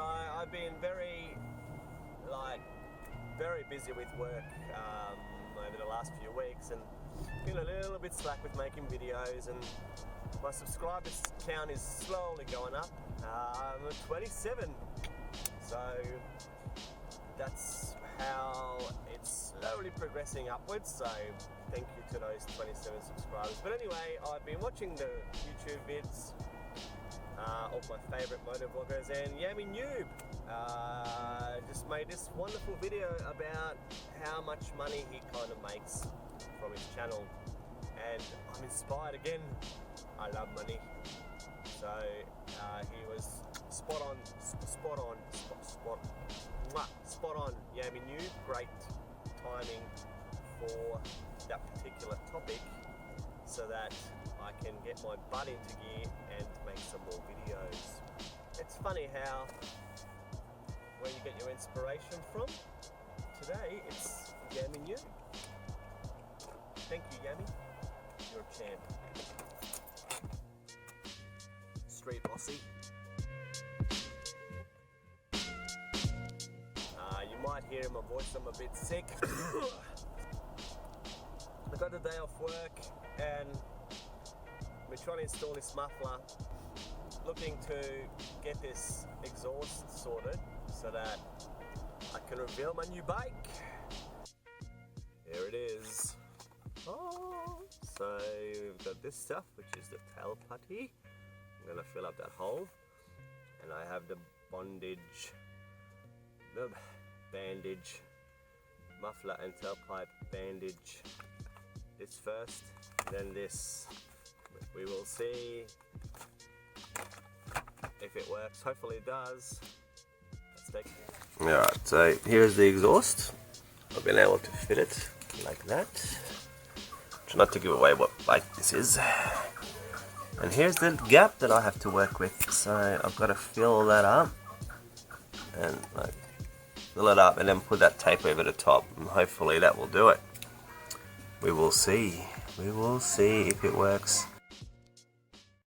I've been very busy with work over the last few weeks, and been a little bit slack with making videos, and my subscribers count is slowly going up. I'm at 27, so that's how it's slowly progressing upwards, so thank you to those 27 subscribers. But anyway, I've been watching the YouTube vids of my favourite motor vloggers, and Yami Noob just made this wonderful video about how much money he kind of makes from his channel, and I'm inspired again. I love money, so he was spot on, Yami Noob. Great timing for that particular topic, so that I can get my butt into gear and make some more videos. It's funny how where you get your inspiration from. Today it's Yami Noob. Thank you, Yami. You're a champ. Street Aussie. You might hear in my voice I'm a bit sick. I got the day off work and we're trying to install this muffler, looking to get this exhaust sorted so that I can reveal my new bike. Here it is. Oh, so we've got this stuff, which is the tail putty. I'm gonna fill up that hole, and I have the bandage, muffler and tailpipe bandage. This first, then this. We will see if it works. Hopefully it does. Let's take it. Alright, so here's the exhaust. I've been able to fit it like that. Try not to give away what bike this is. And here's the gap that I have to work with. So I've got to fill that up. And fill it up and then put that tape over the top. And hopefully that will do it. We will see. We will see if it works.